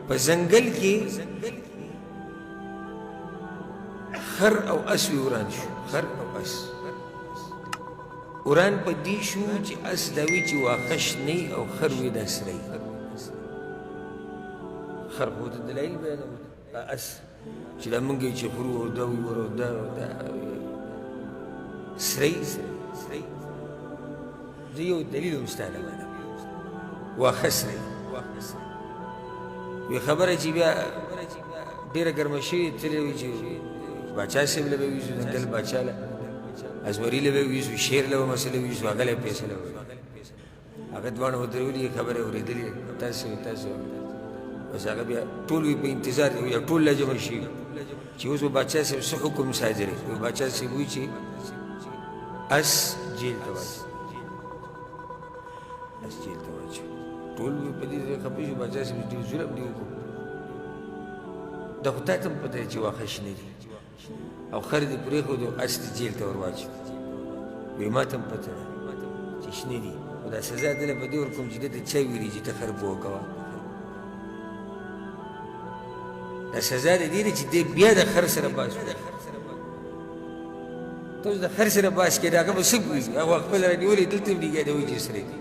په ځنګل کې خر او اس وی وران شو، خر او اس وران په دې شو چې اس دا وی چې واښه شنی او خر وی دا سری. خر خو د دلایل بیانوي، اس چې دا مونږ چې خورو او دا ویورو دا سری زه یو دلیل هم ستا له وایم واښه سری. وی خبره چې بیا ډېره ګرمه شوې تللی وي چې باچا صاحب له به ویځو ځنګل باچا له ازوري له به ویځو شیر له به مسله ویځو هغه له فیصله وکړه. هغه دواړه ودرولي خبرې اورېدلې تاسو بس هغه بیا ټول وي په انتظار یا ټول لا جمع شي چې اوس به باچا صاحب څه حکم صادر وي. باچا صاحب وایي چې اس جیل ته واچوي، اس جیل ته واچوي. ټول وي په دې خبرې چې باچا صاحب ډېر ظلم دی وکړو. دا خو تا ته هم پته دی چې واښه شنه دي او خر دې پرېښودو اس دې جیل ته ور واچوي. وایي ما ته هم پته ده چې شنه دي، خو دا سزا دله په دې ورکوم چې دې ته چا ویلي چې ته خر پوه کوه. دا سزا د دې ده چې دې بیا د خر سره باس وکړي. ته اوس د خر سره باس کړې هغه به څه وي؟ هغه خپله رانیولې دلته هم ډیګا دی وایي چې سره دي.